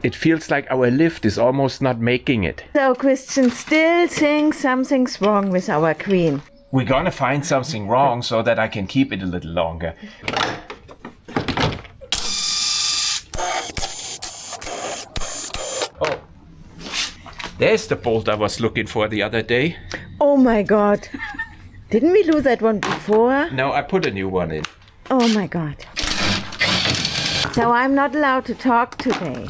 It feels like our lift is almost not making it. So Christian still thinks something's wrong with our queen. We're gonna find something wrong so that I can keep it a little longer. Oh, there's the bolt I was looking for the other day. Oh my God. Didn't we lose that one before? No, I put a new one in. Oh my God. So I'm not allowed to talk today.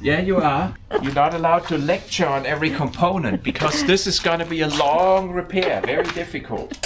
Yeah, you are. You're not allowed to lecture on every component because this is gonna be a long repair, very difficult.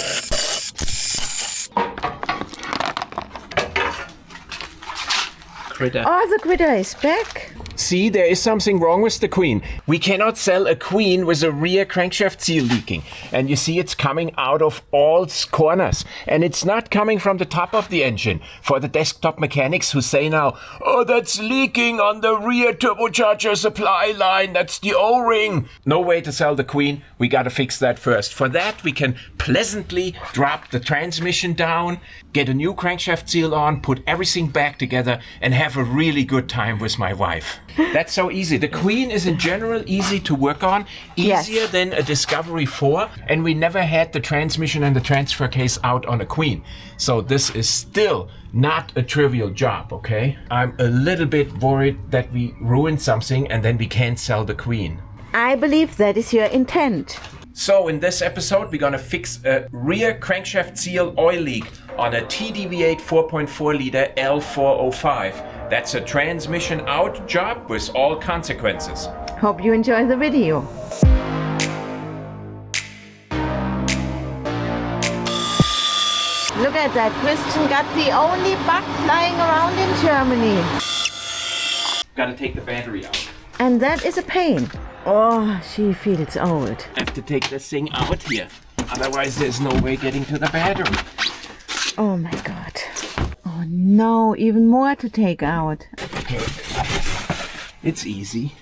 Critter. Oh, the critter is back. See, there is something wrong with the queen. We cannot sell a queen with a rear crankshaft seal leaking. And you see it's coming out of all corners. And it's not coming from the top of the engine. For the desktop mechanics who say now, oh, that's leaking on the rear turbocharger supply line. That's the O-ring. No way to sell the queen. We gotta fix that first. For that, we can pleasantly drop the transmission down, get a new crankshaft seal on, put everything back together, and have a really good time with my wife. That's so easy. The queen is in general easy to work on, easier than a Discovery 4, and we never had the transmission and the transfer case out on a queen. So this is still not a trivial job, okay? I'm a little bit worried that we ruined something and then we can't sell the queen. I believe that is your intent. So in this episode, we're gonna fix a rear crankshaft seal oil leak on a TDV8 4.4 liter L405. That's a transmission out job with all consequences. Hope you enjoy the video. Look at that, Christian got the only bug flying around in Germany. Gotta take the battery out. And that is a pain. Oh, she feels old. I have to take this thing out here. Otherwise there's no way getting to the battery. Oh my God. Oh no, even more to take out. Okay. It's easy.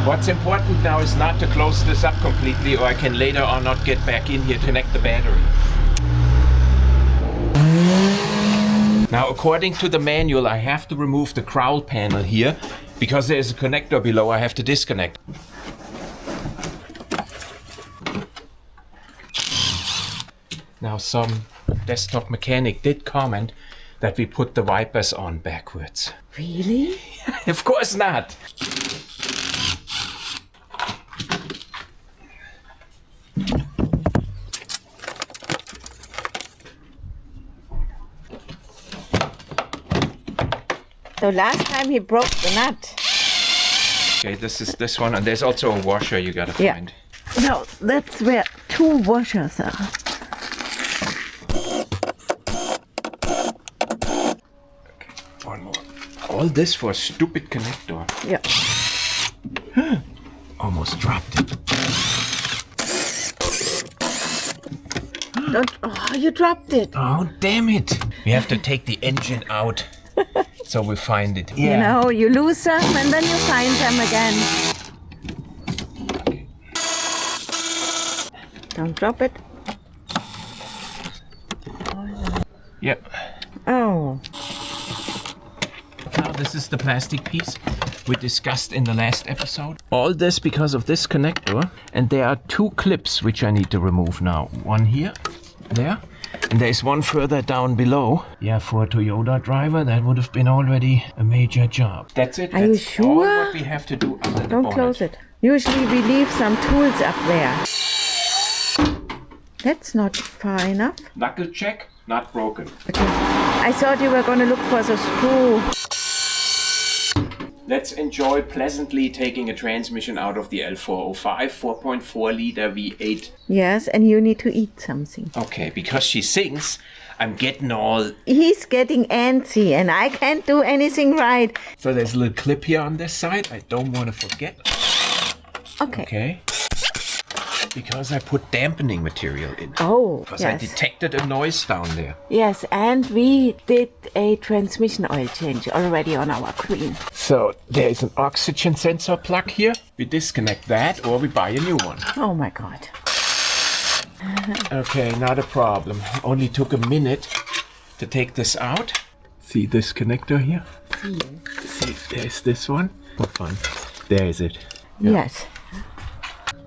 What's important now is not to close this up completely or I can later on not get back in here to connect the battery. Now, according to the manual, I have to remove the crowl panel here because there's a connector below I have to disconnect. Now, some desktop mechanic did comment that we put the wipers on backwards. Really? Of course not. So last time he broke the nut. Okay, this is this one, and there's also a washer you gotta find. No, that's where two washers are. Okay, one more. All this for a stupid connector. Yeah. Almost dropped it. Don't, oh, you dropped it. Oh, damn it. We have to take the engine out. So we find it. Yeah. You know, you lose them and then you find them again. Okay. Don't drop it. Yep. Oh. Now this is the plastic piece we discussed in the last episode. All this because of this connector. And there are two clips which I need to remove now. One here, there. And there's one further down below. Yeah, for a Toyota driver, that would have been already a major job. That's it. Are you sure? All what we have to do under the Don't bonnet. close it. Usually we leave some tools up there. That's not far enough. Knuckle check, not broken. Okay. I thought you were going to look for the screw. Let's enjoy pleasantly taking a transmission out of the L405 4.4 liter V8. Yes, and you need to eat something. Okay, because she sings, I'm getting all... He's getting antsy and I can't do anything right. So there's a little clip here on this side. I don't want to forget. Okay. Okay. Because I put dampening material in. Oh, Because yes. I detected a noise down there. Yes, and we did a transmission oil change already on our Queen. So there's an oxygen sensor plug here. We disconnect that or we buy a new one. Oh my God. Okay, not a problem. Only took a minute to take this out. See this connector here? See, there's this one. For fun. There is it. Yeah. Yes.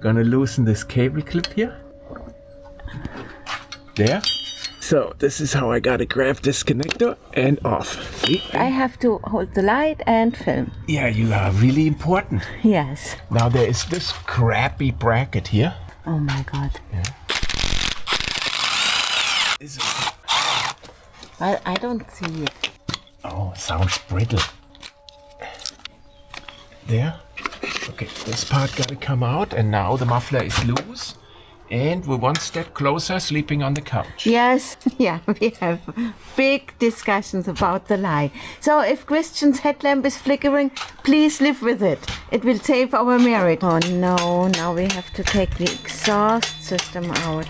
Gonna loosen this cable clip here. There. So this is how I gotta grab this connector and off. See? I have to hold the light and film. Yeah, you are really important. Yes. Now there is this crappy bracket here. Oh my God. Yeah. Well, I don't see it. Oh, sounds brittle. There. Okay, this part gotta come out, and now the muffler is loose. And we're one step closer, sleeping on the couch. Yes, yeah, we have big discussions about the light. So if Christian's headlamp is flickering, please live with it. It will save our marriage. Oh no, now we have to take the exhaust system out.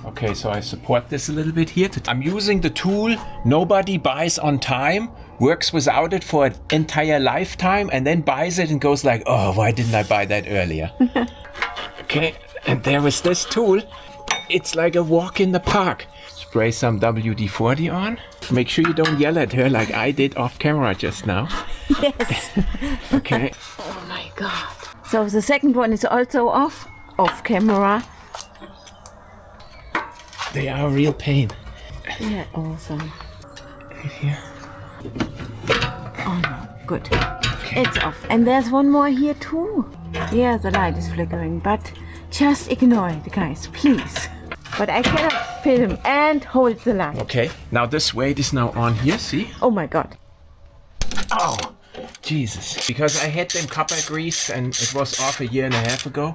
Okay, so I support this a little bit here. I'm using the tool nobody buys on time, works without it for an entire lifetime, and then buys it and goes like, oh, why didn't I buy that earlier? Okay. And there is this tool. It's like a walk in the park. Spray some WD-40 on. Make sure you don't yell at her like I did off camera just now. Yes. Okay. Oh my God. So the second one is also off camera. They are a real pain. Yeah, awesome. Here. Oh no, good. Okay. It's off. And there's one more here too. Yeah, the light is flickering, but just ignore it, guys, please. But I cannot film and hold the light. Okay, now this weight is now on here, see? Oh my God. Oh, Jesus. Because I had them copper grease and it was off 1.5 years ago.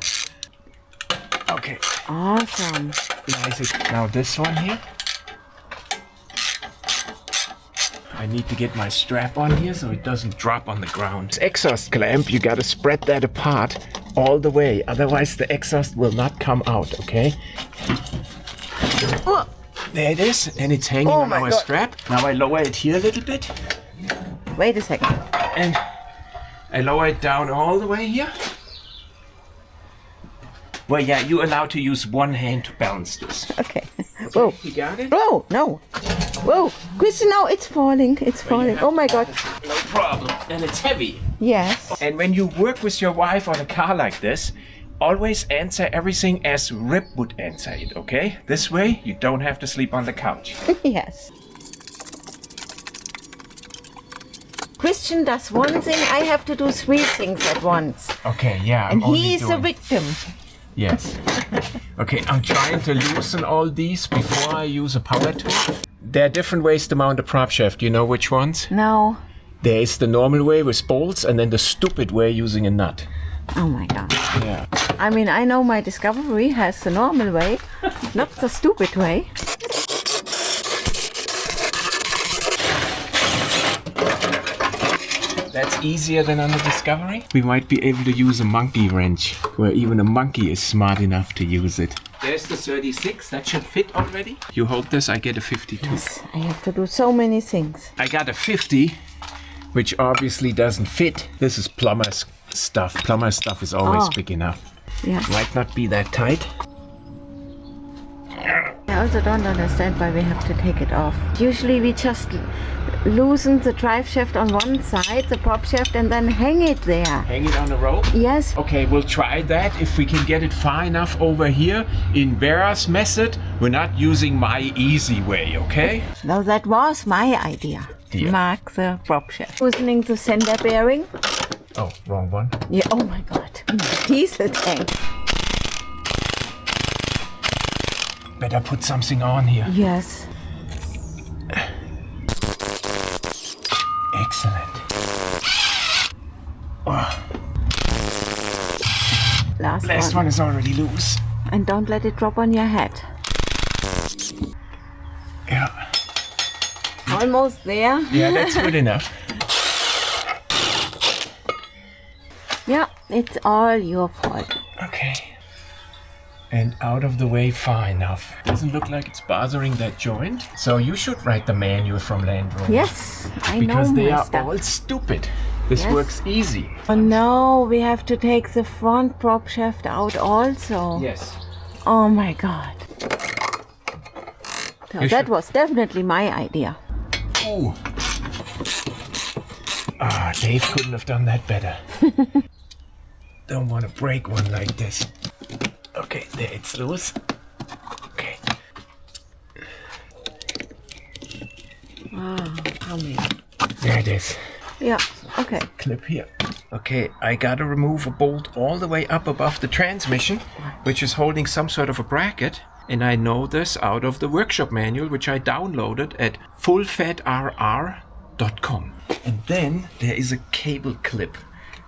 Okay. Awesome. Nice. Now this one here. I need to get my strap on here so it doesn't drop on the ground. This exhaust clamp, you gotta spread that apart all the way, otherwise the exhaust will not come out, okay? Oh. There it is, and it's hanging on our strap. Now I lower it here a little bit. Wait a second. And I lower it down all the way here. Well, yeah, you're allowed to use one hand to balance this. Okay. Whoa. You got it? Whoa, no. Whoa. Christian, no, it's falling. It's falling. Oh my God. No problem. And it's heavy. Yes. And when you work with your wife on a car like this, always answer everything as Rip would answer it, okay? This way, you don't have to sleep on the couch. Yes. Christian does one thing, I have to do 3 things at once. Okay, yeah. And he's a victim. Yes. Okay, I'm trying to loosen all these before I use a power tool. There are different ways to mount a prop shaft. You know which ones? No. There is the normal way with bolts and then the stupid way using a nut. Oh my God. Yeah. I mean, I know my Discovery has the normal way, not the stupid way. That's easier than on the Discovery. We might be able to use a monkey wrench, where even a monkey is smart enough to use it. There's the 36, that should fit already. You hold this, I get a 52. Yes, I have to do so many things. I got a 50, which obviously doesn't fit. This is plumber's stuff. Plumber's stuff is always big enough. Yes. Might not be that tight. I also don't understand why we have to take it off. Usually we just loosen the drive shaft on one side, the prop shaft, and then hang it there. Hang it on a rope? Yes. Okay, we'll try that if we can get it far enough over here. In Vera's method, we're not using my easy way, okay? No, that was my idea. Yeah. Mark the prop shaft. Loosening the center bearing. Oh, wrong one. Yeah, oh my God. Diesel tank. Better put something on here. Yes. Excellent. Oh. Last one is already loose. And don't let it drop on your head. Yeah. Almost there. Yeah, that's good enough. Yeah, it's all your fault. Okay. And out of the way far enough. Doesn't look like it's bothering that joint. So you should write the manual from Land Rover. Yes, I know because they my are stuff. all stupid. This Yes. works easy. Oh no, we have to take the front prop shaft out also. Yes. Oh my God. So that was definitely my idea. Ooh. Ah, Dave couldn't have done that better. Don't want to break one like this. Okay, there, it's loose. Okay. Wow, coming. There it is. Yeah, okay. Clip here. Okay, I gotta remove a bolt all the way up above the transmission, which is holding some sort of a bracket. And I know this out of the workshop manual, which I downloaded at fullfatrr.com. And then there is a cable clip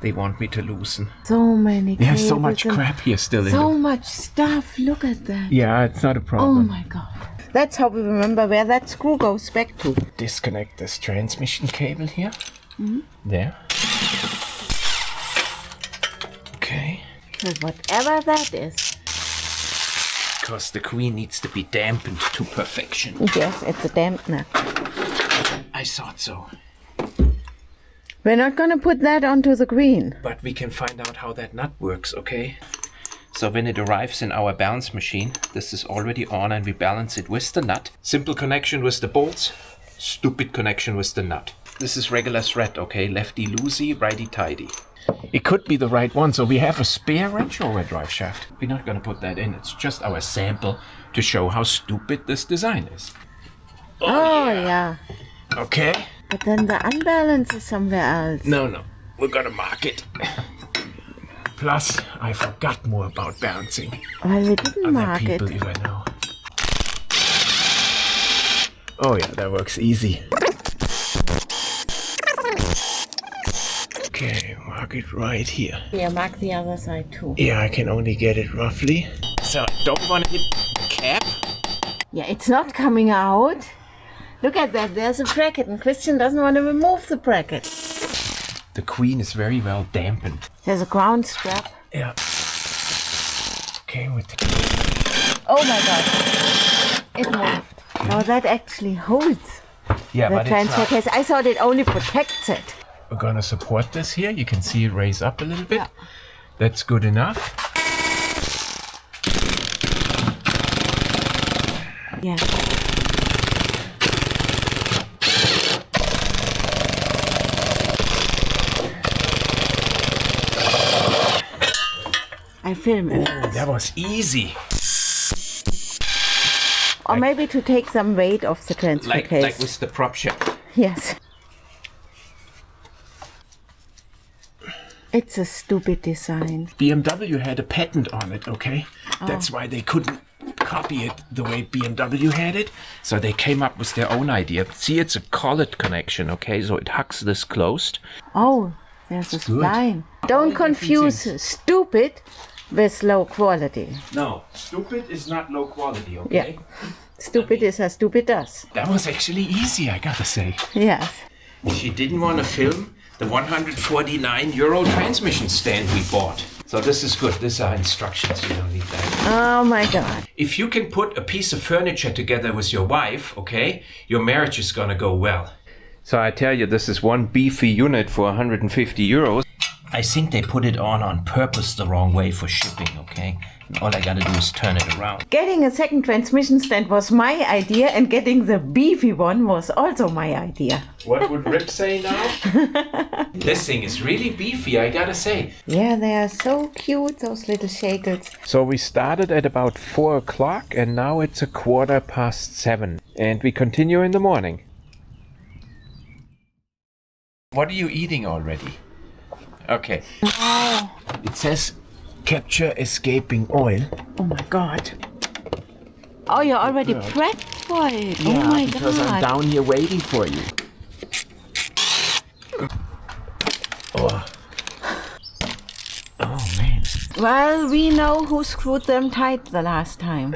they want me to loosen. So many cables. There's so much crap here still in So it. much stuff. Look at that. Yeah, it's not a Oh problem. my god. That's how we remember where that screw goes back to. Disconnect this transmission cable here. There. Okay. So whatever that is. Because the queen needs to be dampened to perfection. Yes, it's a dampener. I thought so. We're not gonna put that onto the green. But we can find out how that nut works, okay? So when it arrives in our balance machine, this is already on and we balance it with the nut. Simple connection with the bolts, stupid connection with the nut. This is regular thread, okay? Lefty loosey, righty tighty. It could be the right one, so we have a spare Range Rover drive shaft. We're not gonna put that in, it's just our sample to show how stupid this design is. Oh yeah. Okay. But then the unbalance is somewhere else. No, we're gonna mark it. Plus, I forgot more about balancing. Well, we didn't Other mark it. people, if I know. Oh yeah, that works easy. Okay, mark it right here. Yeah, mark the other side too. Yeah, I can only get it roughly. So, don't want to hit the cap. Yeah, it's not coming out. Look at that, there's a bracket and Christian doesn't want to remove the bracket. The queen is very well dampened. There's a ground strap. Yeah. Okay, with the... Oh my god. It moved. Now that actually holds Yeah, the but transfer it's not. case. I thought it only protects it. We're gonna support this here. You can see it raise up a little bit. Yeah. That's good enough. Yeah. I film it. That was easy. Or maybe to take some weight off the transfer Like case. with the prop shaft. Yes. It's a stupid design. BMW had a patent on it, okay? That's why they couldn't copy it the way BMW had it. So they came up with their own idea. See, it's a collet connection, okay? So it hucks this closed. Oh, there's a good. spline. Don't confuse stupid with low quality. No, stupid is not low quality, okay? Yeah. Stupid is as stupid does. That was actually easy, I gotta say. Yes. She didn't want to film the 149 euro transmission stand we bought. So this is good. These are instructions. You don't need that. Oh my god. If you can put a piece of furniture together with your wife, okay, your marriage is gonna go well. So I tell you, this is one beefy unit for 150 euros. I think they put it on purpose the wrong way for shipping, okay? All I gotta do is turn it around. Getting a second transmission stand was my idea, and getting the beefy one was also my idea. What would Rip say now? This thing is really beefy, I gotta say. Yeah, they are so cute, those little shakers. So we started at about 4 o'clock and now it's 7:15. And we continue in the morning. What are you eating already? Okay. Oh, It says capture escaping oil. oh my god. Oh, you're already prepped for it. Oh my because I'm god. down here waiting for you. Oh. Oh man. Well, we know who screwed them tight the last time.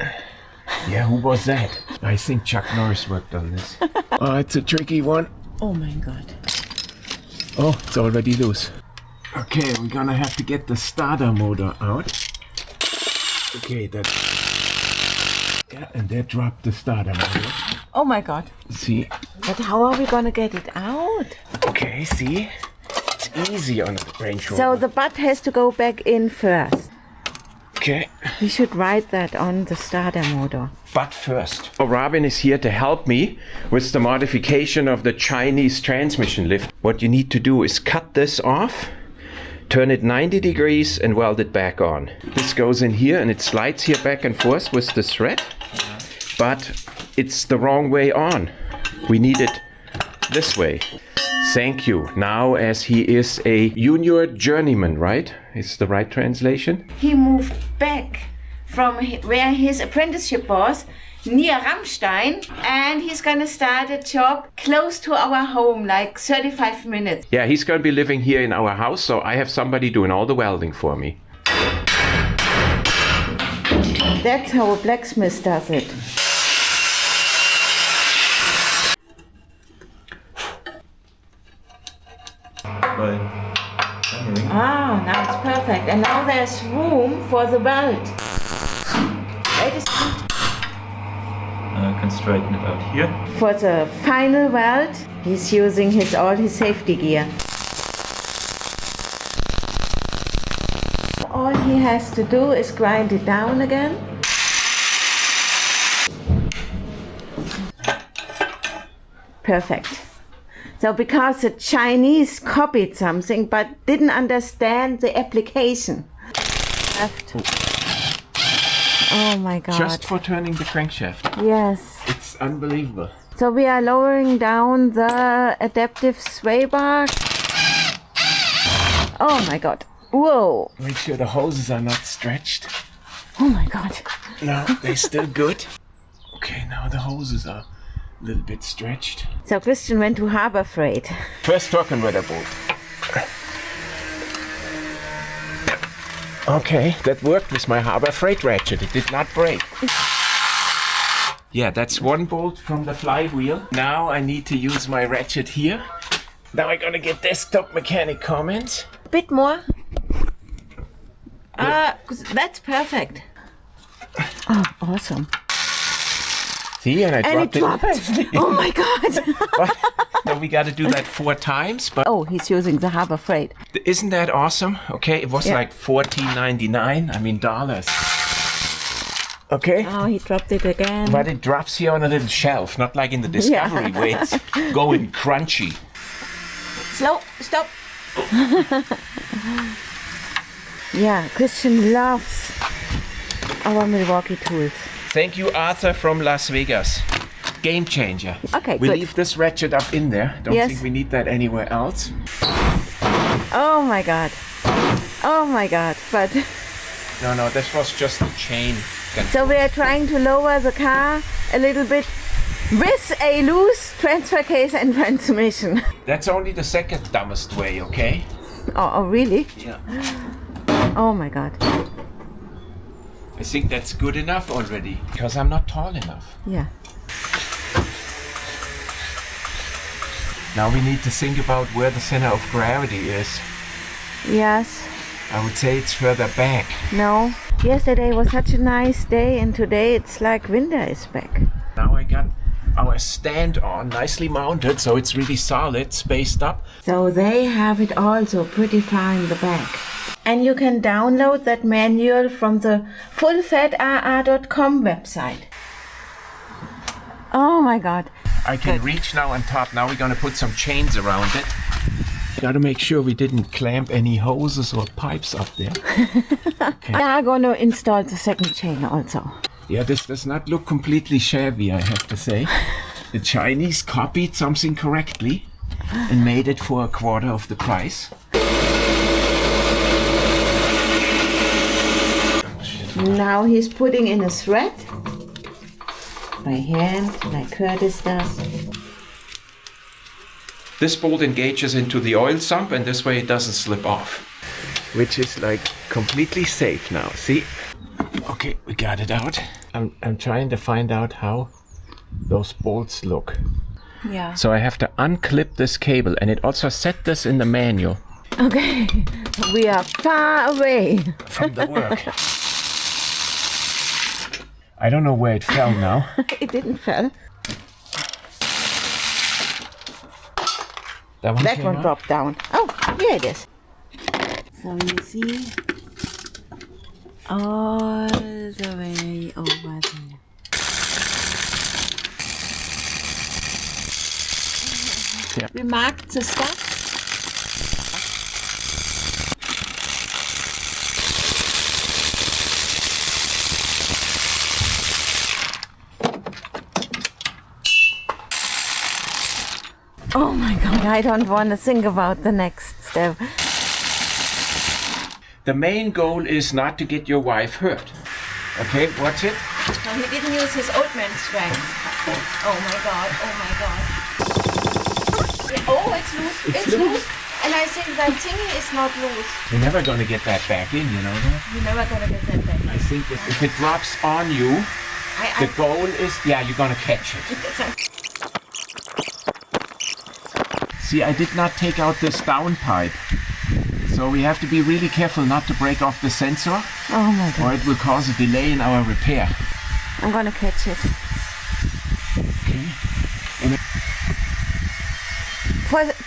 Yeah, who was that? I think Chuck Norris worked on this. Oh, it's a tricky one. Oh my god. Oh, it's already loose. Okay, we're gonna have to get the starter motor out. Okay, that... Yeah, and that dropped the starter motor. Oh my god. See? But how are we gonna get it out? Okay, see? It's easy on the Range Rover. So the butt has to go back in first. Okay. We should write that on the starter motor. But first, Robin is here to help me with the modification of the Chinese transmission lift. What you need to do is cut this off, turn it 90 degrees and weld it back on. This goes in here and it slides here back and forth with the thread, but it's the wrong way on. We need it this way. Thank you. Now, as he is a junior journeyman, right? Is the right translation? He moved back from where his apprenticeship was, near Rammstein, and he's gonna start a job close to our home, like 35 minutes. Yeah, he's gonna be living here in our house, so I have somebody doing all the welding for me. That's how a blacksmith does it. Ah, now it's perfect. And now there's room for the belt. Wait a second. I can straighten it out here. For the final weld, he's using all his safety gear. All he has to do is grind it down again. Perfect. So because the Chinese copied something but didn't understand the application. Oh my God. Just for turning the crankshaft. Yes. It's unbelievable. So we are lowering down the adaptive sway bar. Oh my God. Whoa. Make sure the hoses are not stretched. Oh my God. No, they're still good. Okay, now the hoses are a little bit stretched. So Christian went to Harbor Freight. First torque converter bolt. Okay, that worked with my Harbor Freight ratchet. It did not break. Yeah, that's one bolt from the flywheel. Now I need to use my ratchet here. Now I'm gonna get desktop mechanic comments. A bit more. That's perfect. Oh, awesome. See, and I And dropped it dropped. Oh my God. But, so we got to do that 4 times. But Oh, he's using the Harbor Freight. isn't that awesome? Okay, it was Yeah. like $14.99. I mean, dollars. Okay. Oh, he dropped it again. But it drops here on a little shelf, not like in the Discovery where it's going crunchy. Slow, stop. Yeah, Christian loves our Milwaukee tools. Thank you, Arthur from Las Vegas. Game changer. Okay, we good. leave this ratchet up in there. Don't Yes. think we need that anywhere else. Oh my God. Oh my God. But No, this was just the chain. so we are trying to lower the car a little bit with a loose transfer case and transmission. That's only the second dumbest way, okay? Oh, really? Yeah. Oh my God. I think that's good enough already, because I'm not tall enough. Yeah. Now we need to think about where the center of gravity is. Yes. I would say it's further back. No. Yesterday was such a nice day, and today it's like winter is back. Now I got our stand on, nicely mounted, so it's really solid, spaced up. So they have it also pretty far in the back. And you can download that manual from the fullfatrr.com website. Oh my God. I can reach now on top. Now we're gonna put some chains around it. Gotta make sure we didn't clamp any hoses or pipes up there. We are gonna install the second chain also. Yeah, this does not look completely shabby, I have to say. The Chinese copied something correctly and made it for a quarter of the price. Now he's putting in a thread by hand, like Curtis does. This bolt engages into the oil sump and this way it doesn't slip off. Which is like completely safe now, see? Okay, we got it out. I'm trying to find out how those bolts look. Yeah. So I have to unclip this cable and it also said this in the manual. Okay, we are far away From the work. I don't know where it fell now. It didn't fall. That One dropped down. Oh, here it is. So you see. all the way over there. Yeah. We marked the stuff. Oh my God, I don't want to think about the next step. The main goal is not to get your wife hurt. Okay, watch it. No, he didn't use his old man strength. Oh my God, oh my God. Oh, it's loose, it's loose. And I think that thingy is not loose. You're never gonna get that back in, you know that? You're never gonna get that back. I think if it drops on you, the goal is, yeah, you're gonna catch it. See, I did not take out this downpipe. So we have to be really careful not to break off the sensor. Oh my God. Or it will cause a delay in our repair. I'm gonna catch it. Okay.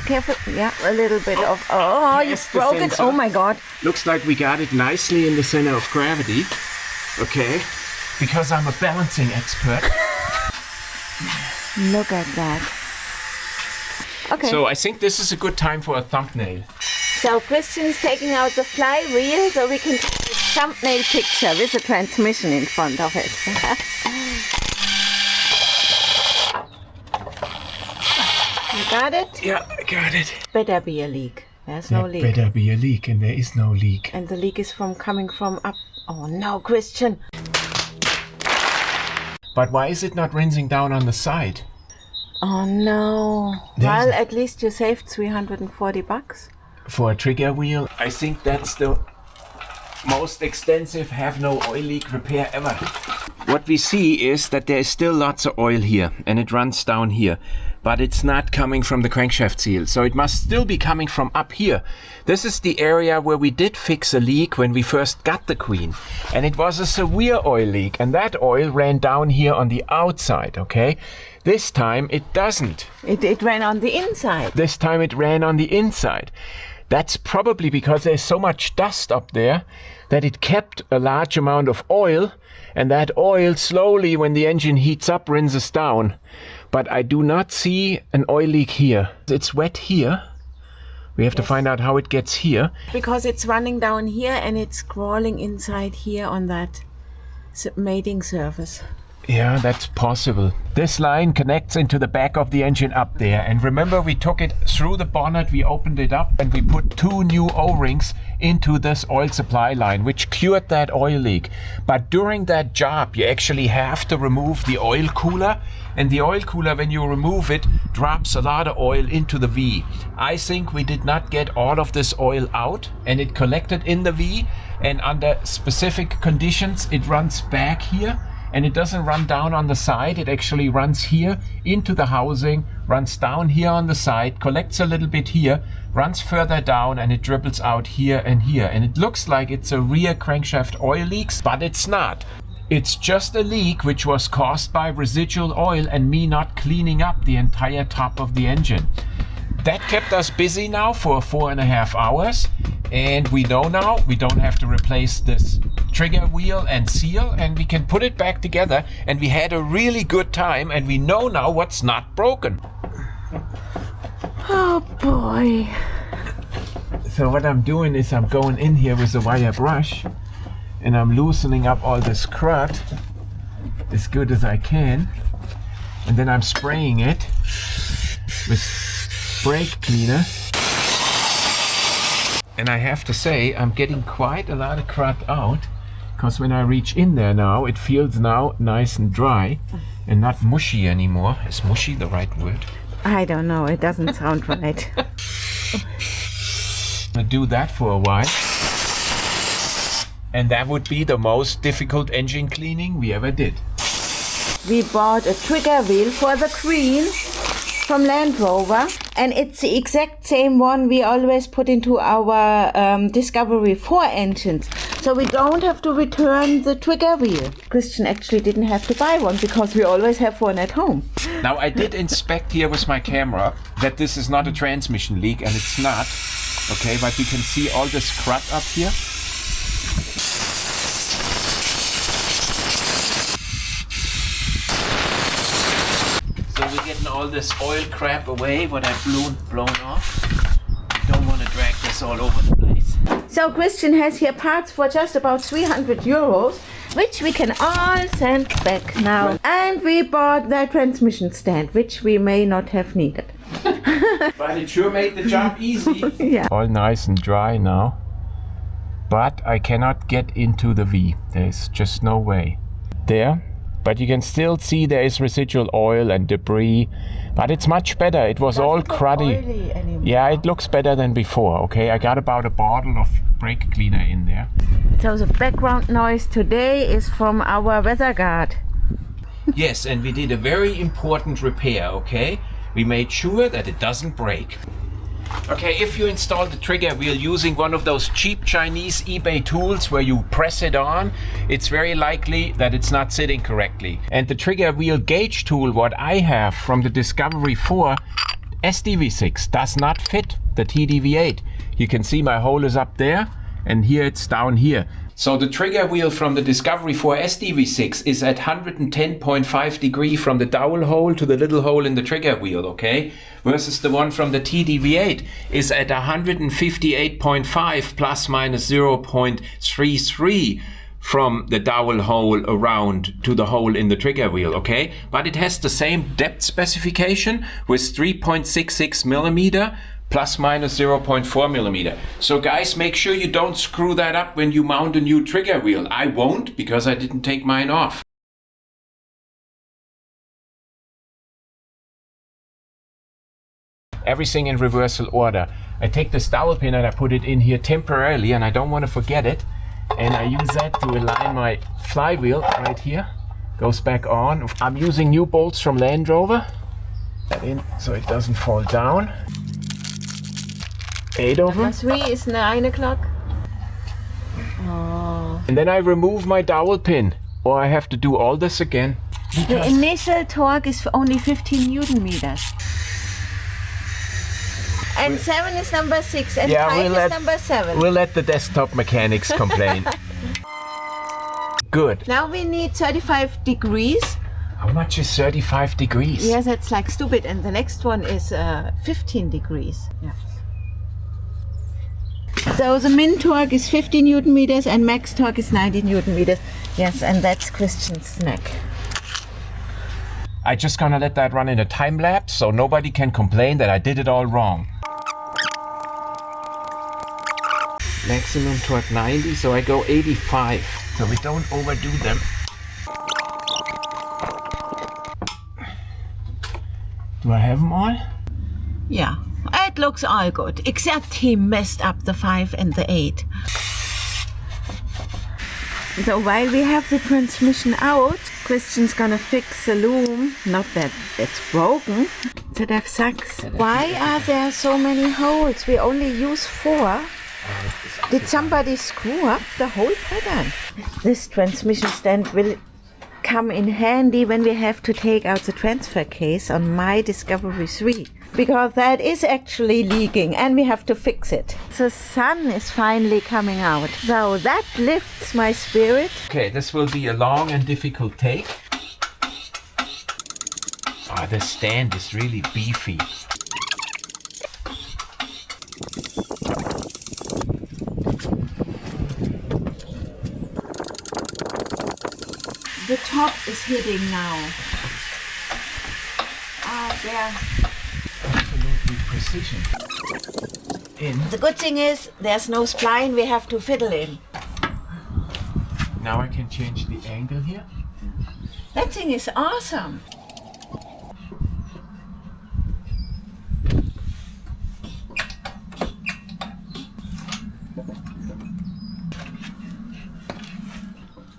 Careful, yeah, a little bit of. Oh, yes, you broke it. sensor. Oh my God. Looks like we got it nicely in the center of gravity. Okay. Because I'm a balancing expert. Look at that. Okay. So I think this is a good time for a thumbnail. So Christian is taking out the flywheel so we can take a thumbnail picture with a transmission in front of it. You got it? Yeah, I got it. Better be a leak. There's no leak. Better be a leak, and there is no leak. And the leak is coming from up. Oh no, Christian. But why is it not rinsing down on the side? Oh no. There's- Well, at least you saved $340. For a trigger wheel, I think that's the most extensive have no oil leak repair ever. What we see is that there is still lots of oil here and it runs down here, but it's not coming from the crankshaft seal, so it must still be coming from up here. This is the area where we did fix a leak when we first got the Queen, and it was a severe oil leak, and that oil ran down here on the outside, okay? This time it doesn't. It ran on the inside. This time it ran on the inside. That's probably because there's so much dust up there that it kept a large amount of oil, and that oil slowly, when the engine heats up, rinses down. But I do not see an oil leak here. It's wet here. We have to find out how it gets here. Because it's running down here and it's crawling inside here on that mating surface. Yeah, that's possible. This line connects into the back of the engine up there. And remember, we took it through the bonnet, we opened it up, and we put 2 new O-rings into this oil supply line, which cured that oil leak. But during that job, you actually have to remove the oil cooler. And the oil cooler, when you remove it, drops a lot of oil into the V. I think we did not get all of this oil out, and it collected in the V. And under specific conditions, it runs back here. And it doesn't run down on the side, it actually runs here into the housing, runs down here on the side, collects a little bit here, runs further down, and it dribbles out here and here. And it looks like it's a rear crankshaft oil leak, but it's not. It's just a leak which was caused by residual oil and me not cleaning up the entire top of the engine. That kept us busy now for 4.5 hours, and we know now we don't have to replace this trigger wheel and seal, and we can put it back together, and we had a really good time, and we know now what's not broken. Oh boy. So what I'm doing is I'm going in here with a wire brush, and I'm loosening up all this crud as good as I can, and then I'm spraying it with brake cleaner. And I have to say, I'm getting quite a lot of crud out, because when I reach in there now, it feels now nice and dry and not mushy anymore. Is mushy the right word? I don't know, it doesn't sound right. I'll do that for a while. And that would be the most difficult engine cleaning we ever did. We bought a trigger wheel for the Queen from Land Rover, and it's the exact same one we always put into our Discovery 4 engines. So we don't have to return the trigger wheel. Christian actually didn't have to buy one because we always have one at home. Now I did inspect here with my camera that this is not a transmission leak, and it's not. Okay, but you can see all this crud up here. getting all this oil crap away, what I've blown off. Don't want to drag this all over the place. So Christian has here parts for just about 300 euros, which we can all send back now. And we bought that transmission stand, which we may not have needed. But it sure made the job easy. Yeah. All nice and dry now. But I cannot get into the V. There's just no way. There. But you can still see there is residual oil and debris. But it's much better. It was all cruddy. Yeah, it looks better than before, okay? I got about a bottle of brake cleaner in there. So the background noise today is from our weather guard. Yes, and we did a very important repair, okay? We made sure that it doesn't break. Okay, if you install the trigger wheel using one of those cheap Chinese eBay tools where you press it on, it's very likely that it's not sitting correctly. And the trigger wheel gauge tool, what I have from the Discovery 4 SDV6, does not fit the TDV8. You can see my hole is up there, and here it's down here. So the trigger wheel from the Discovery 4 SDV6 is at 110.5 degrees from the dowel hole to the little hole in the trigger wheel, okay? Versus the one from the TDV8 is at 158.5 plus minus 0.33 from the dowel hole around to the hole in the trigger wheel, okay? But it has the same depth specification with 3.66 millimeter plus minus 0.4 millimeter. So guys, make sure you don't screw that up when you mount a new trigger wheel. I won't, because I didn't take mine off. Everything in reversal order. I take this dowel pin and I put it in here temporarily, and I don't want to forget it. And I use that to align my flywheel right here. Goes back on. I'm using new bolts from Land Rover. That in so it doesn't fall down. 8 of them. 3 is 9 o'clock. Oh. And then I remove my dowel pin, or I have to do all this again. The initial torque is only 15 Newton meters. And 7 is number 6, and 5 is number 7. We'll let the desktop mechanics complain. Good. Now we need 35 degrees. How much is 35 degrees? Yes, that's like stupid. And the next one is 15 degrees. Yeah. So the min torque is 50 Newton meters and max torque is 90 Newton meters. Yes, and that's Christian's snack. I'm just gonna let that run in a time lapse so nobody can complain that I did it all wrong. Maximum torque 90, so I go 85, so we don't overdo them. Do I have them all? Yeah, it looks all good, except he messed up the 5 and the 8. So while we have the transmission out, Christian's gonna fix the loom. Not that it's broken, that have sucks. Why are there so many holes? We only use 4. Did somebody screw up the whole pattern? This transmission stand will come in handy when we have to take out the transfer case on my Discovery 3, because that is actually leaking and we have to fix it. The sun is finally coming out, so that lifts my spirit. Okay, this will be a long and difficult take. Ah, the stand is really beefy. The top is hitting now. Ah, there. Absolutely precision. The good thing is there's no spline we have to fiddle in. Now I can change the angle here. That thing is awesome.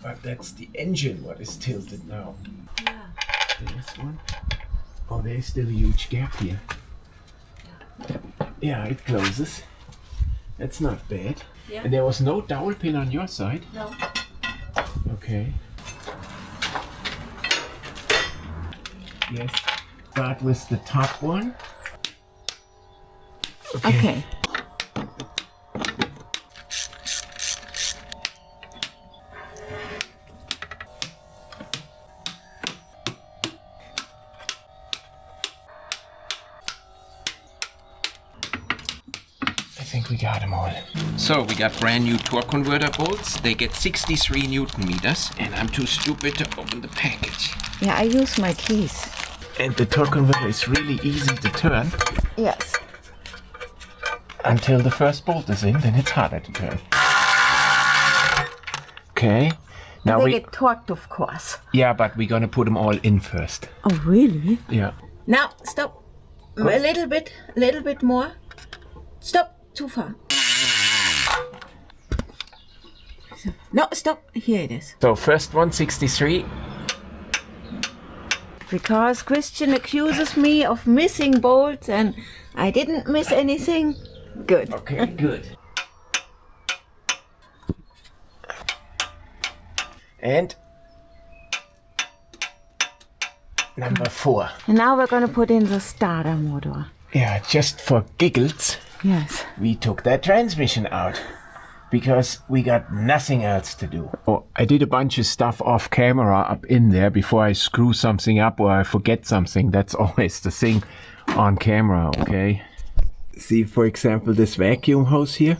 But that's the engine what is tilted now. Yeah. This one. Oh, there's still a huge gap here. Yeah, it closes. That's not bad. Yeah. And there was no dowel pin on your side? No. Okay. Yes. Start with the top one. Okay. think we got them all. So we got brand new torque converter bolts. They get 63 Newton meters, and I'm too stupid to open the package. Yeah, I use my keys. And the torque converter is really easy to turn. Yes. Until the first bolt is in, then it's harder to turn. Okay. Now they get torqued, of course. Yeah, but we're gonna put them all in first. Oh, really? Yeah. Now, stop. A little bit more. Stop. Too far. No, stop. Here it is. So first one, 63. Because Christian accuses me of missing bolts and I didn't miss anything. Good. Okay, good. And number 4. And now we're going to put in the starter motor. Yeah, just for giggles, Yes. we took that transmission out because we got nothing else to do. Oh, I did a bunch of stuff off camera up in there before I screw something up or I forget something. That's always the thing on camera, okay? See, for example, this vacuum hose here,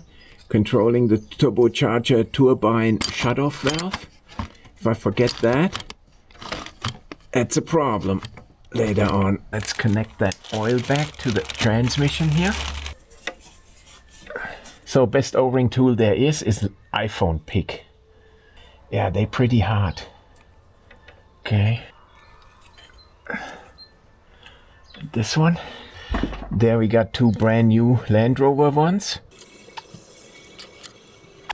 controlling the turbocharger turbine shutoff valve. If I forget that, that's a problem later on. Let's connect that oil back to the transmission here. So best O-ring tool there is iPhone pick. Yeah, they're pretty hard. Okay. This one. There we got 2 brand new Land Rover ones.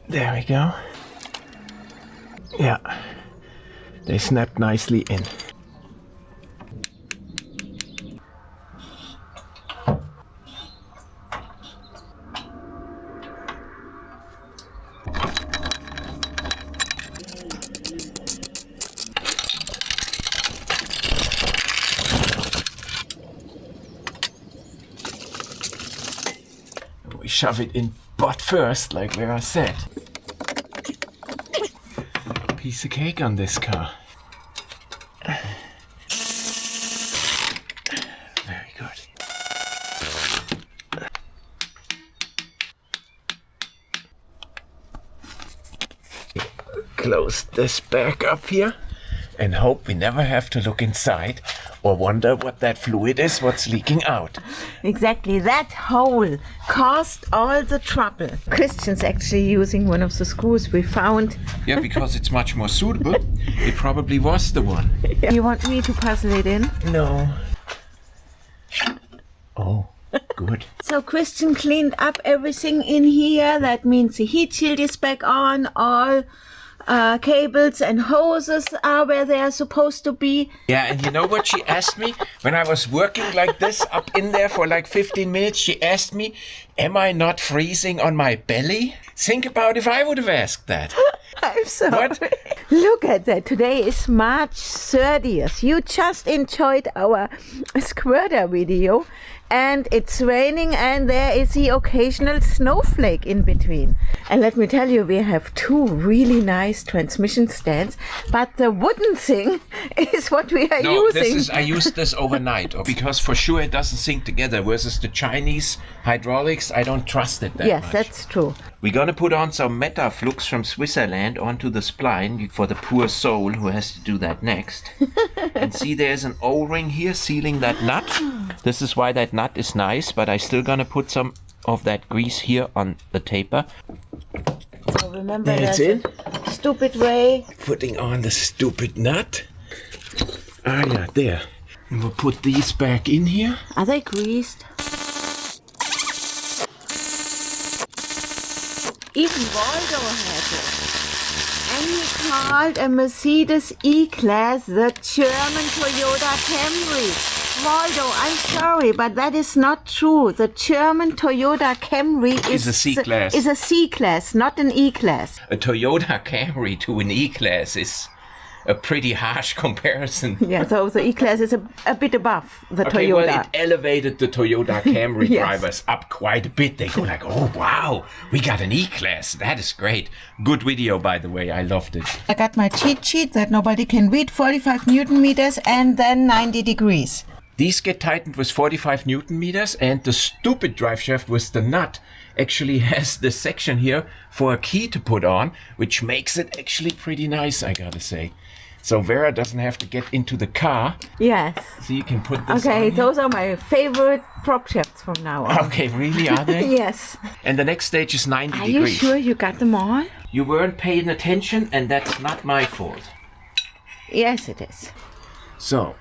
There we go. Yeah. They snap nicely in. We shove it in butt first, like Vera said. Piece of cake on this car. Very good. Close this back up here and hope we never have to look inside or wonder what that fluid is, what's leaking out. Exactly. That hole caused all the trouble. Christian's actually using one of the screws we found. Yeah, because it's much more suitable. It probably was the one. You want me to puzzle it in? No. Oh, good. So Christian cleaned up everything in here. That means the heat shield is back on. All cables and hoses are where they are supposed to be. Yeah, and you know what she asked me? When I was working like this up in there for like 15 minutes, she asked me, am I not freezing on my belly? Think about if I would have asked that. I'm sorry. What? Look at that. Today is March 30th. You just enjoyed our squirter video. And it's raining and there is the occasional snowflake in between. And let me tell you, we have 2 really nice transmission stands, but the wooden thing is what we are using. I used this overnight because for sure it doesn't sync together versus the Chinese hydraulics. I don't trust it that much. Yes, that's true. We're gonna put on some Metaflux from Switzerland onto the spline for the poor soul who has to do that next. And see, there's an O-ring here sealing that nut. This is why that nut is nice, but I still gonna put some of that grease here on the taper. So remember, That's there's it. a stupid way. Putting on the stupid nut. Ah yeah, there. And we'll put these back in here. Are they greased? Even Waldo has it. And he called a Mercedes E-Class the German Toyota Camry. Waldo, I'm sorry, but that is not true. The German Toyota Camry Is a C-Class. Is a C-Class, not an E-Class. A Toyota Camry to an E-Class is a pretty harsh comparison. Yeah, so the E-Class is a bit above the Okay, Toyota. well, it elevated the Toyota Camry Yes. drivers up quite a bit. They go like, oh, wow, we got an E-Class. That is great. Good video, by the way. I loved it. I got my cheat sheet that nobody can read, 45 Newton meters and then 90 degrees. These get tightened with 45 Newton meters, and the stupid drive shaft with the nut actually has this section here for a key to put on, which makes it actually pretty nice, I gotta say. So Vera doesn't have to get into the car. Yes. So you can put this Okay, on those are my favorite prop shafts from now on. Okay, really, are they? Yes. And the next stage is 90 Are degrees. you sure you got them all? You weren't paying attention, and that's not my fault. Yes, it is. So,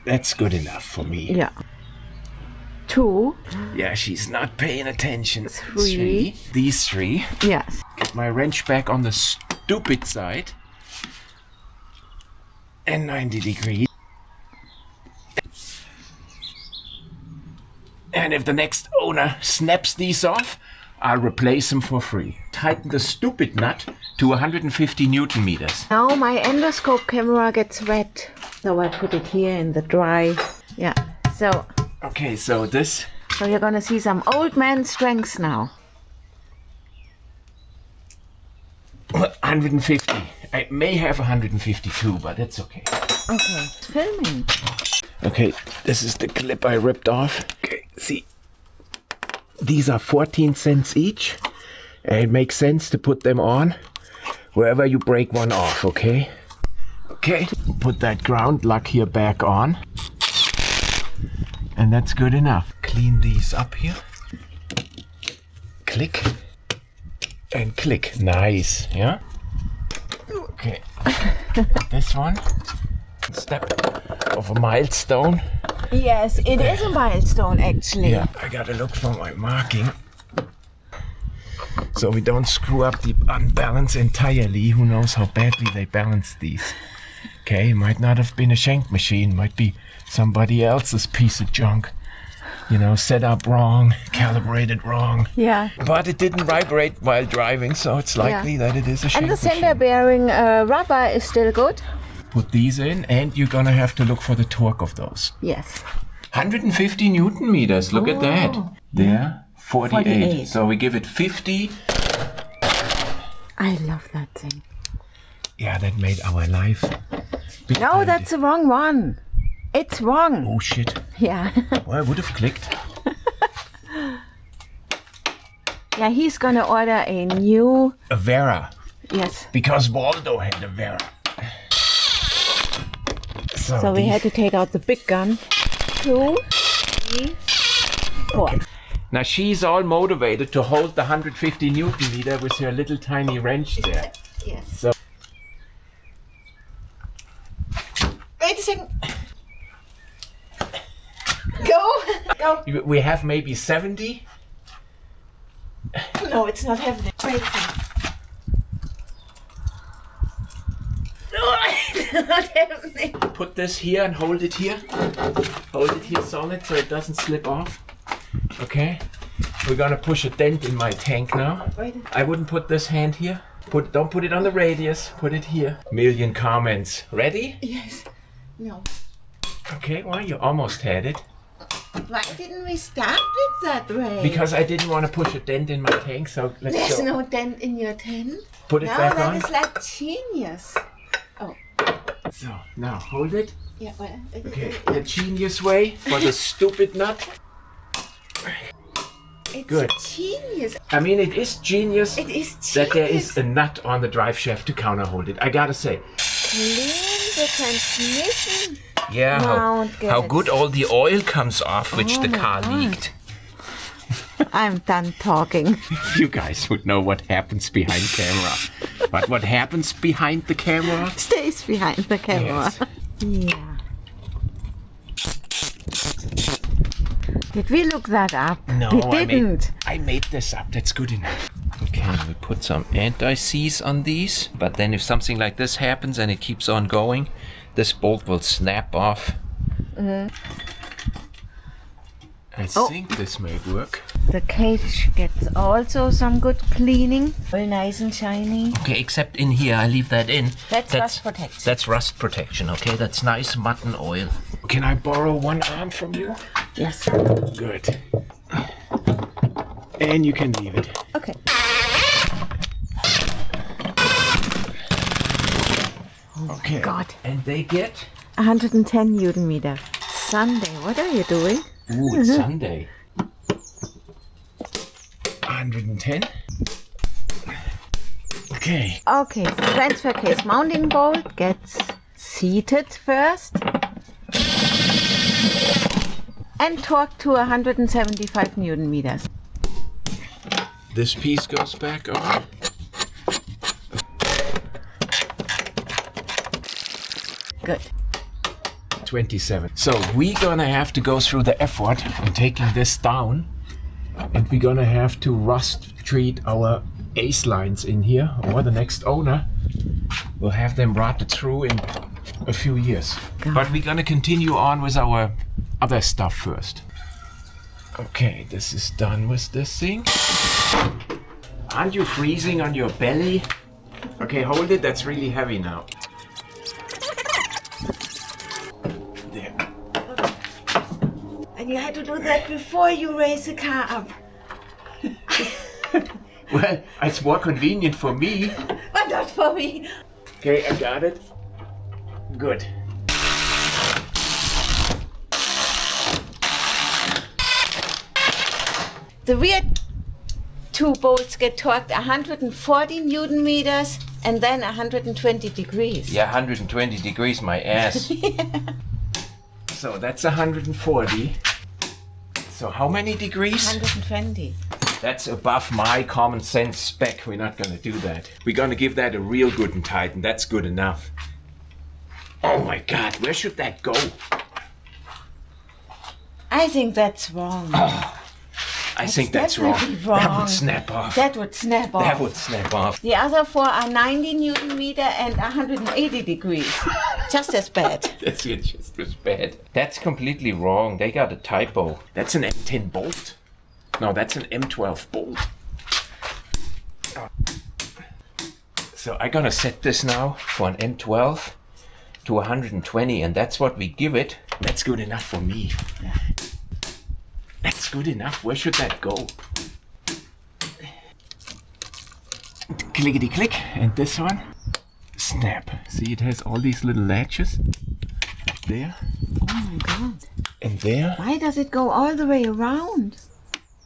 that's good enough for me. Yeah. 2. Yeah, she's not paying attention. 3. These 3. Yes. Get my wrench back on the stupid side. And 90 degrees. And if the next owner snaps these off, I'll replace them for free. Tighten the stupid nut to 150 Newton meters. Now my endoscope camera gets wet. So I put it here in the dry. Yeah. So Okay, so this... So you're gonna see some old man strengths now. 150. I may have 152, but it's okay. Okay. It's filming. Okay, this is the clip I ripped off. Okay, see. These are 14 cents each. It makes sense to put them on wherever you break one off, okay? Okay, put that ground lock here back on. And that's good enough. Clean these up here. Click. And click. Nice, yeah? Okay. This one. Step of a milestone. Yes, it is a milestone actually. Yeah, I gotta look for my marking. So we don't screw up the unbalance entirely. Who knows how badly they balance these. Okay, it might not have been a shank machine. Might be somebody else's piece of junk. You know, set up wrong, calibrated wrong. Yeah. But it didn't vibrate while driving, so it's likely that it is a shank And the center machine. bearing rubber is still good? Put these in, and you're gonna have to look for the torque of those. Yes. 150 Newton meters, look at that. There, 48. 48. So we give it 50. I love that thing. Yeah, that made our life. big No, time. that's the wrong one. It's wrong. Oh shit. Yeah. Well, I would have clicked. Yeah, he's gonna order a new. A Vera. Yes. Because Waldo had a Vera. So we had to take out the big gun. 2, 3, 4. Now she's all motivated to hold the 150 Newton meter with her little tiny wrench there. Yes. So Wait a second. Go. Go. we have maybe 70. No, it's not happening. Wait a second. No, it's not happening. Put this here and hold it here. Hold it here solid so it doesn't slip off. Okay. We're gonna push a dent in my tank now. I wouldn't put this hand here. Don't put it on the radius. Put it here. Million comments. Ready? Yes. No. Okay, well, you almost had it. Why didn't we start it that way? Because I didn't want to push a dent in my tank, so let's There's go. no dent in your tent. Put it No, back that on. is like genius. Oh. So, now hold it. Yeah, well. Okay, the genius way for the stupid nut. It's Good. genius. I mean, it is genius It is genius. that there is a nut on the drive shaft to counter hold it. I gotta say. Clean the transmission. Yeah, Mount how gets- good all the oil comes off, which the my car God. leaked. I'm done talking. You guys would know what happens behind camera. But what happens behind the camera? Stays behind the camera. Yes. Yeah. Did we look that up? No, we didn't. I made this up. That's good enough. Okay, we put some anti-seize on these. But then if something like this happens and it keeps on going, this bolt will snap off. I think this may work. The cage gets also some good cleaning. Very nice and shiny. Okay, except in here, I leave that in. That's rust protection. That's rust protection, okay? That's nice mutton oil. Can I borrow one arm from you? Yes. Good. And you can leave it. Okay. Okay. God. And they get 110 Newton meter. Sunday, what are you doing? Ooh, it's Sunday. 110. Okay. Okay, so transfer case mounting bolt gets seated first. And torque to 175 Newton meters. This piece goes back on. Good. 27. So we're gonna have to go through the effort in taking this down, and we're gonna have to rust treat our ace lines in here, or the next owner will have them rotted through in a few years. But we're gonna continue on with our other stuff first. Okay, this is done with this thing. Aren't you freezing on your belly? Okay, hold it, that's really heavy now. There. And you had to do that before you raise the car up. Well, it's more convenient for me. But not for me. Okay, I got it. Good. The rear two bolts get torqued 140 Newton meters and then 120 degrees. Yeah, 120 degrees, my ass. So that's 140. So how many degrees? 120. That's above my common sense spec. We're not gonna do that. We're gonna give that a real good and tight, and that's good enough. Oh my God, where should that go? I think that's wrong. I think that's wrong. definitely wrong. That would snap off. That would snap off. That would snap off. The other four are 90 Newton meter and 180 degrees. Just as bad. That's just as bad. That's completely wrong. They got a typo. That's an M10 bolt. No, that's an M12 bolt. So I'm gonna set this now for an M12 to 120, and that's what we give it. That's good enough for me. That's good enough. Where should that go? Clickety click. And this one, snap. See, it has all these little latches. There. Oh my God. And there. Why does it go all the way around?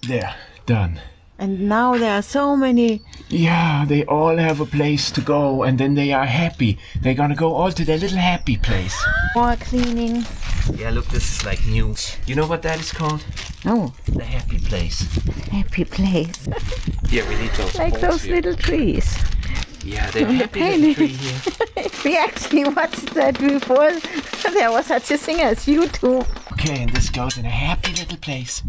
There. Done. And now there are so many. Yeah, they all have a place to go, and then they are happy. They're gonna go all to their little happy place. More cleaning. Yeah, look, this is like new. You know what that is called? Oh, The happy place. happy place. Yeah, we need those Like bolts those here. little trees. Yeah, they're happy little tree here. We actually watched that before there was such a thing as YouTube. Okay, and this goes in a happy little place.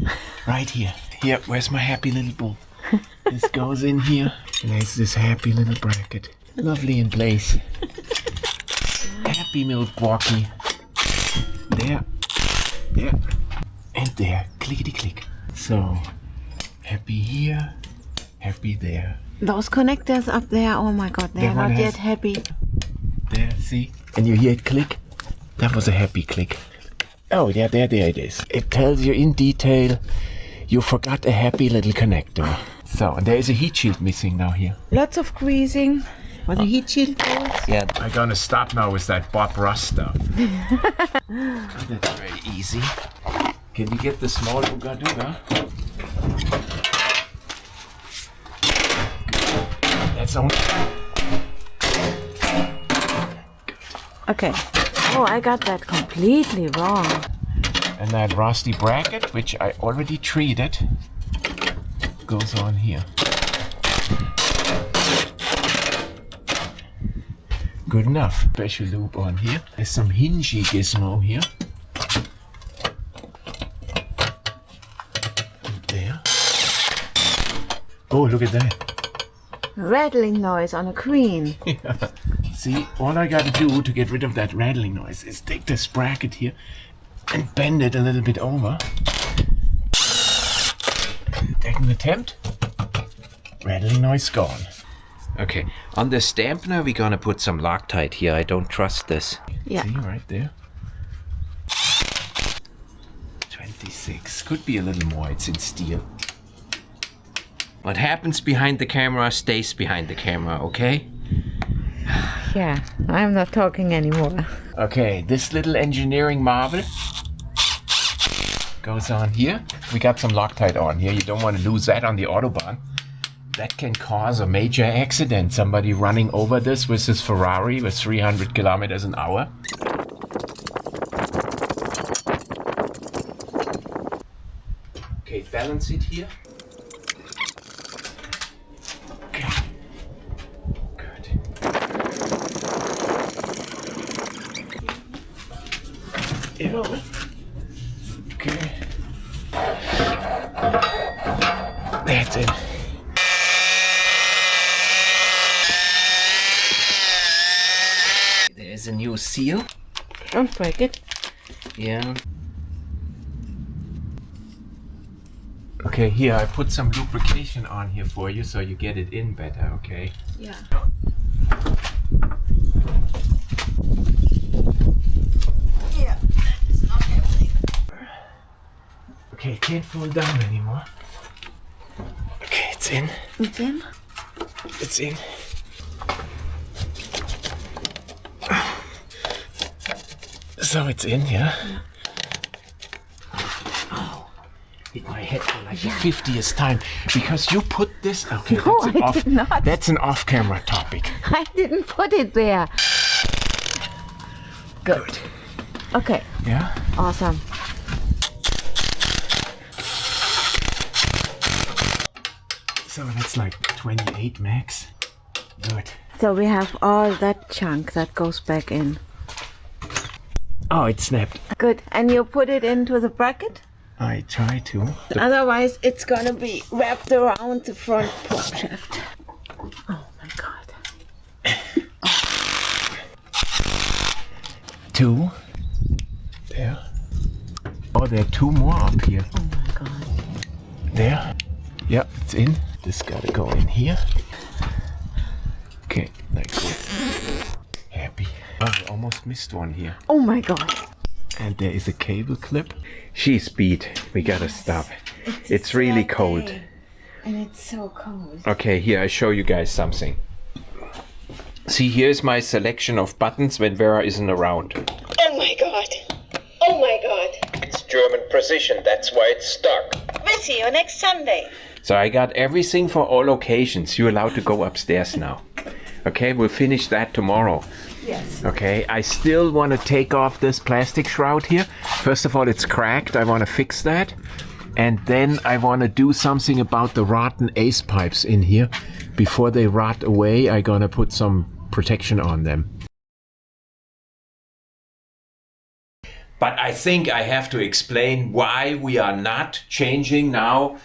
Right here. Here, where's my happy little bolt? This goes in here. And there's this happy little bracket. Lovely in place. Happy Milwaukee. There. There. And there. Clickety click. So, happy here. Happy there. Those connectors up there, oh my God, they That are one not has- yet happy. There, see? And you hear it click? That was a happy click. Oh, yeah, there it is. It tells you in detail you forgot a happy little connector. So, and there is a heat shield missing now here. Lots of greasing for the heat shield bolts. Yeah, I'm gonna stop now with that Bob Ross stuff. That's very easy. Can you get the small Ooga Dooga? That's only... Okay. Oh, I got that completely wrong. And that rusty bracket, which I already treated, goes on here. Good enough. Special loop on here. There's some hingy gizmo here. There. Oh, look at that. Rattling noise on a queen. See, all I gotta do to get rid of that rattling noise is take this bracket here and bend it a little bit over. Second attempt. Rattling noise gone. Okay, on the dampener we're gonna put some Loctite here. I don't trust this. Yeah. See, right there. 26. Could be a little more, it's in steel. What happens behind the camera stays behind the camera, okay? Yeah, I'm not talking anymore. Okay, this little engineering marvel goes on here. We got some Loctite on here. You don't want to lose that on the Autobahn. That can cause a major accident. Somebody running over this with his Ferrari with 300 kilometers an hour. Okay, balance it here. Okay. Good. Yeah. Okay. That's it. There's a new seal. Don't break it. Yeah. Okay, here I put some lubrication on here for you so you get it in better, okay? Yeah. Yeah, that is not happening. Okay, can't fall down anymore. Okay, it's in. It's in? It's in. So it's in, yeah? Oh, hit my head for like the 50th time because you put this. Okay, No, I did not. That's an off-camera topic. I didn't put it there. Good. Okay, Yeah. awesome. So that's like 28 max. Good. So we have all that chunk that goes back in. Oh, it snapped. Good. And you put it into the bracket? I try to. Otherwise, it's gonna be wrapped around the front prop shaft. Oh my god. Two. There. Oh, there are two more up here. Oh my god. There. Yep, it's in. This gotta go in here. Okay, like this. Happy. Oh, I almost missed one here. Oh my god. And there is a cable clip. She's beat. We gotta stop. It's really cold. And it's so cold. Okay, here I show you guys something. See, here's my selection of buttons when Vera isn't around. Oh my god. Oh my god. It's German precision, that's why it's stuck. We'll see you next Sunday. So I got everything for all locations. You're allowed to go upstairs now. Okay, we'll finish that tomorrow. Yes. Okay, I still want to take off this plastic shroud here. First of all, it's cracked. I want to fix that. And then I want to do something about the rotten ace pipes in here. Before they rot away, I'm going to put some protection on them. But I think I have to explain why we are not changing now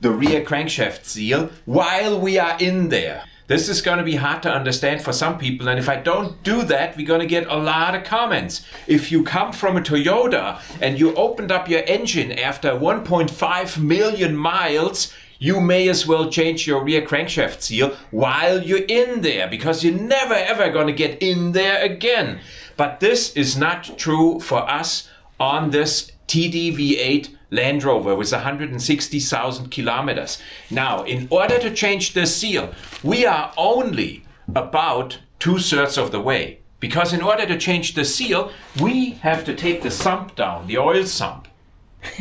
the rear crankshaft seal while we are in there. This is going to be hard to understand for some people, and if I don't do that, we're going to get a lot of comments. If you come from a Toyota and you opened up your engine after 1.5 million miles, you may as well change your rear crankshaft seal while you're in there, because you're never ever going to get in there again. But this is not true for us on this TDV8 Land Rover with 160,000 kilometers. Now, in order to change the seal, we are only about 2/3 of the way. Because in order to change the seal, we have to take the sump down, the oil sump.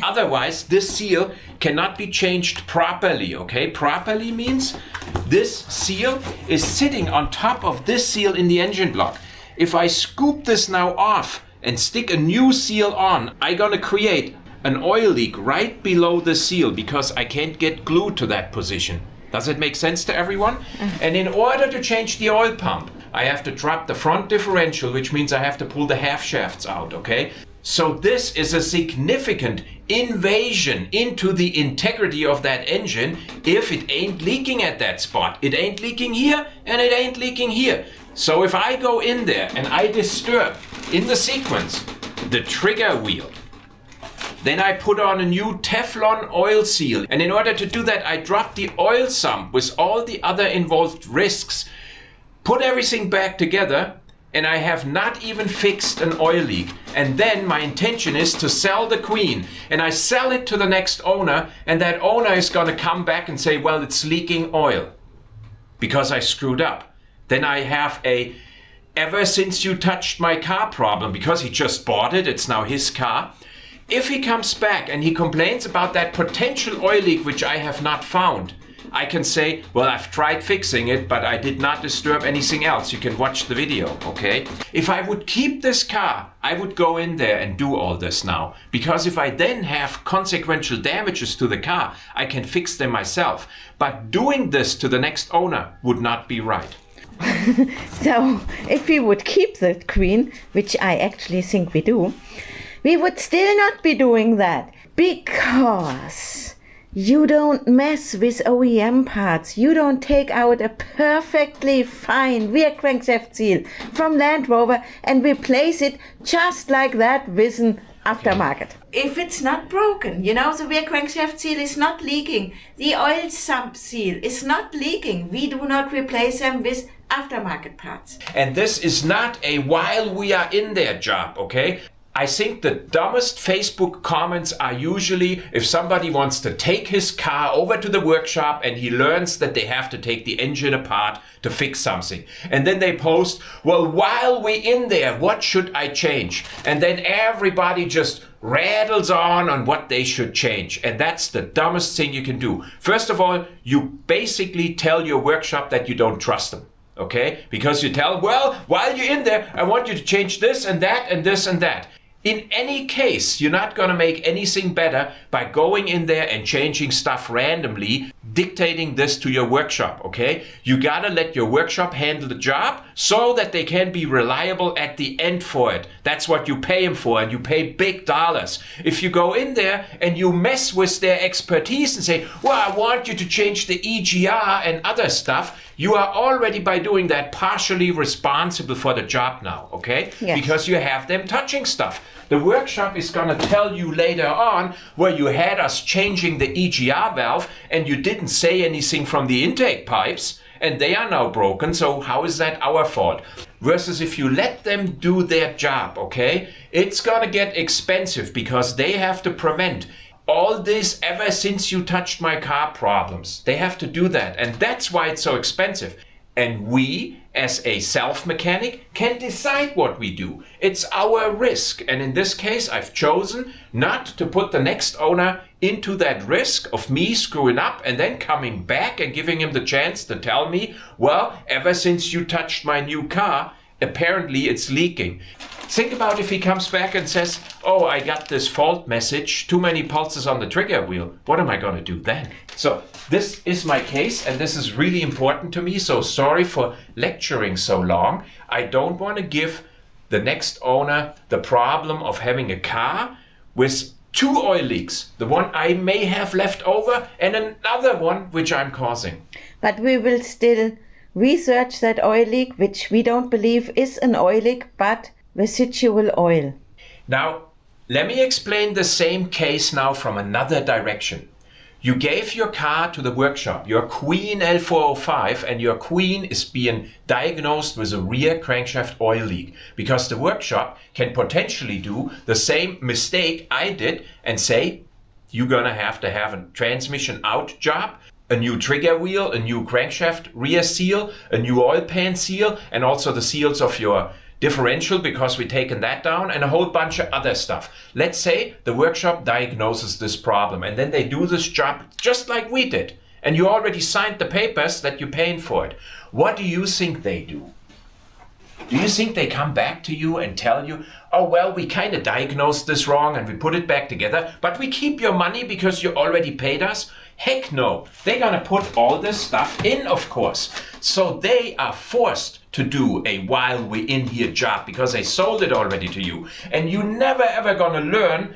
Otherwise, this seal cannot be changed properly, okay? Properly means this seal is sitting on top of this seal in the engine block. If I scoop this now off and stick a new seal on, I'm gonna create an oil leak right below the seal because I can't get glued to that position. Does it make sense to everyone? And in order to change the oil pump, I have to drop the front differential, which means I have to pull the half shafts out, okay? So this is a significant invasion into the integrity of that engine if it ain't leaking at that spot. It ain't leaking here and it ain't leaking here. So if I go in there and I disturb in the sequence the trigger wheel, then I put on a new Teflon oil seal. And in order to do that, I drop the oil sump with all the other involved risks, put everything back together, and I have not even fixed an oil leak. And then my intention is to sell the Queen. And I sell it to the next owner, and that owner is gonna come back and say, well, it's leaking oil because I screwed up. Then I have a ever since you touched my car problem, because he just bought it, it's now his car. If he comes back and he complains about that potential oil leak which I have not found, I can say, well, I've tried fixing it, but I did not disturb anything else. You can watch the video, okay? If I would keep this car, I would go in there and do all this now. Because if I then have consequential damages to the car, I can fix them myself. But doing this to the next owner would not be right. So if we would keep the Queen, which I actually think we do, we would still not be doing that. Because you don't mess with OEM parts. You don't take out a perfectly fine rear crankshaft seal from Land Rover and replace it just like that with an aftermarket. If it's not broken, the rear crankshaft seal is not leaking, the oil sump seal is not leaking, we do not replace them with aftermarket parts. And this is not a while we are in there job, okay? I think the dumbest Facebook comments are usually if somebody wants to take his car over to the workshop and he learns that they have to take the engine apart to fix something. And then they post, well, while we're in there, what should I change? And then everybody just rattles on what they should change. And that's the dumbest thing you can do. First of all, you basically tell your workshop that you don't trust them. Okay? Because you tell, well, while you're in there, I want you to change this and that and this and that. In any case, you're not going to make anything better by going in there and changing stuff randomly, dictating this to your workshop, okay? You got to let your workshop handle the job so that they can be reliable at the end for it. That's what you pay them for, and you pay big dollars. If you go in there and you mess with their expertise and say, well, I want you to change the EGR and other stuff, you are already, by doing that, partially responsible for the job now, okay? Yes. Because you have them touching stuff. The workshop is going to tell you later on where you had us changing the EGR valve and you didn't say anything from the intake pipes and they are now broken, so how is that our fault? Versus if you let them do their job, okay? It's going to get expensive because they have to prevent all this ever since you touched my car problems. They have to do that, and that's why it's so expensive. And we, as a self-mechanic, can decide what we do. It's our risk. And in this case, I've chosen not to put the next owner into that risk of me screwing up and then coming back and giving him the chance to tell me, well, ever since you touched my new car, apparently it's leaking. Think about if he comes back and says, oh, I got this fault message, too many pulses on the trigger wheel. What am I going to do then? So this is my case, and this is really important to me. So sorry for lecturing so long. I don't want to give the next owner the problem of having a car with two oil leaks. The one I may have left over and another one which I'm causing. But we will still research that oil leak, which we don't believe is an oil leak, but residual oil. Now, let me explain the same case now from another direction. You gave your car to the workshop, your Queen L405, and your Queen is being diagnosed with a rear crankshaft oil leak because the workshop can potentially do the same mistake I did and say, you're gonna have a transmission out job, a new trigger wheel, a new crankshaft rear seal, a new oil pan seal, and also the seals of your differential because we've taken that down, and a whole bunch of other stuff. Let's say the workshop diagnoses this problem and then they do this job just like we did. And you already signed the papers that you're paying for it. What do you think they do? Do you think they come back to you and tell you, oh, well, we kind of diagnosed this wrong and we put it back together, but we keep your money because you already paid us? Heck no. They're going to put all this stuff in, of course. So they are forced to do a while we're in here job because they sold it already to you. And you're never ever going to learn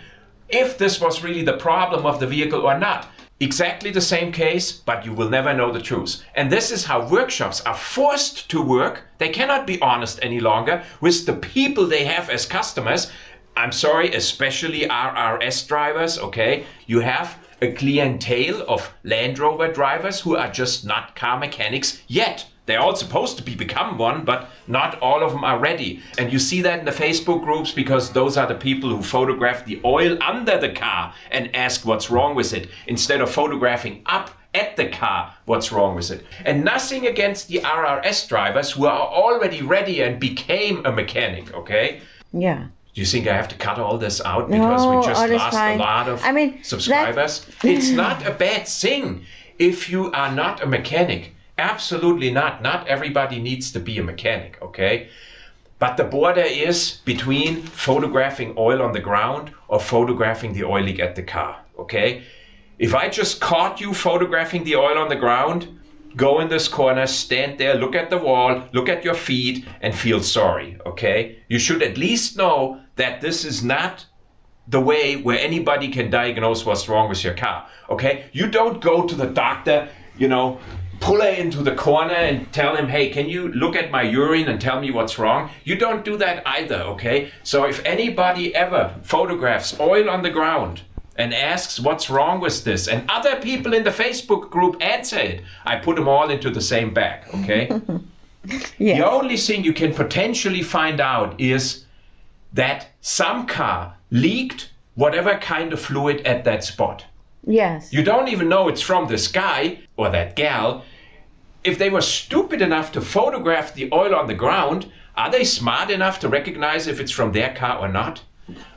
if this was really the problem of the vehicle or not. Exactly the same case, but you will never know the truth. And this is how workshops are forced to work. They cannot be honest any longer with the people they have as customers. I'm sorry, especially RRS drivers, okay? You have a clientele of Land Rover drivers who are just not car mechanics yet. They're all supposed to become one, but not all of them are ready. And you see that in the Facebook groups because those are the people who photograph the oil under the car and ask what's wrong with it, instead of photographing up at the car what's wrong with it. And nothing against the RRS drivers who are already ready and became a mechanic, okay? Yeah. Do you think I have to cut all this out because we just lost a lot of subscribers? It's not a bad thing if you are not a mechanic. Absolutely not. Not everybody needs to be a mechanic, okay? But the border is between photographing oil on the ground or photographing the oil leak at the car, okay? If I just caught you photographing the oil on the ground, go in this corner, stand there, look at the wall, look at your feet, and feel sorry, okay? You should at least know that this is not the way where anybody can diagnose what's wrong with your car, okay? You don't go to the doctor, pull her into the corner and tell him, hey, can you look at my urine and tell me what's wrong? You don't do that either, okay? So if anybody ever photographs oil on the ground and asks what's wrong with this, and other people in the Facebook group answer it, I put them all into the same bag, okay? Yes. The only thing you can potentially find out is that some car leaked whatever kind of fluid at that spot. Yes. You don't even know it's from this guy or that gal. If they were stupid enough to photograph the oil on the ground, are they smart enough to recognize if it's from their car or not?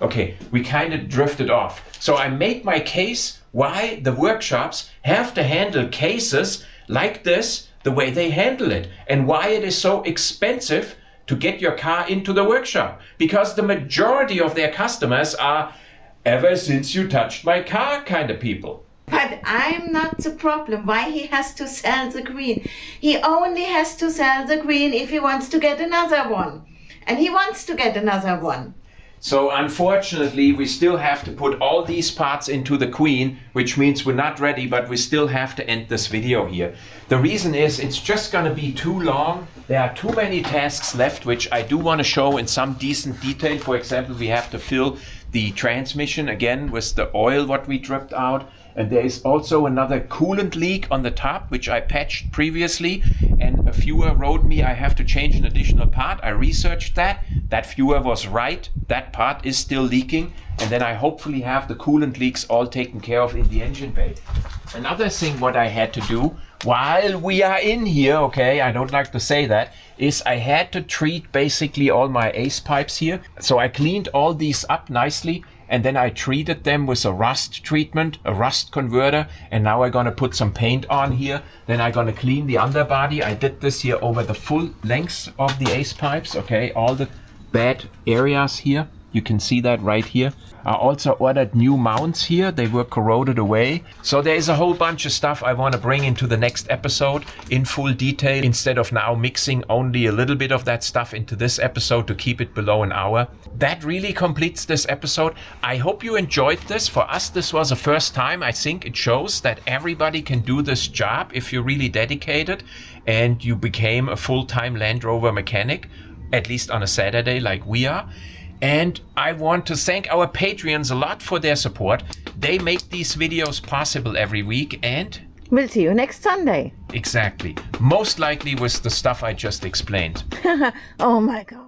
Okay, we kind of drifted off. So I made my case why the workshops have to handle cases like this the way they handle it, and why it is so expensive to get your car into the workshop. Because the majority of their customers are ever since you touched my car kind of people. But I'm not the problem. Why he has to sell the green? He only has to sell the green if he wants to get another one. And he wants to get another one. So unfortunately, we still have to put all these parts into the queen, which means we're not ready, but we still have to end this video here. The reason is it's just going to be too long. There are too many tasks left, which I do want to show in some decent detail. For example, we have to fill the transmission again with the oil what we dripped out. And there is also another coolant leak on the top, which I patched previously. And a viewer wrote me I have to change an additional part. I researched that. That viewer was right. That part is still leaking. And then I hopefully have the coolant leaks all taken care of in the engine bay. Another thing what I had to do while we are in here, okay, I don't like to say that, is I had to treat basically all my ace pipes here. So I cleaned all these up nicely. And then I treated them with a rust treatment, a rust converter. And now I'm going to put some paint on here. Then I'm going to clean the underbody. I did this here over the full length of the ace pipes. Okay, all the bad areas here. You can see that right here. I also ordered new mounts here. They were corroded away. So there is a whole bunch of stuff I want to bring into the next episode in full detail, instead of now mixing only a little bit of that stuff into this episode to keep it below an hour. That really completes this episode. I hope you enjoyed this. For us, this was a first time. I think it shows that everybody can do this job if you're really dedicated and you became a full-time Land Rover mechanic, at least on a Saturday like we are. And I want to thank our Patreons a lot for their support. They make these videos possible every week, and we'll see you next Sunday. Exactly. Most likely with the stuff I just explained. Oh my God.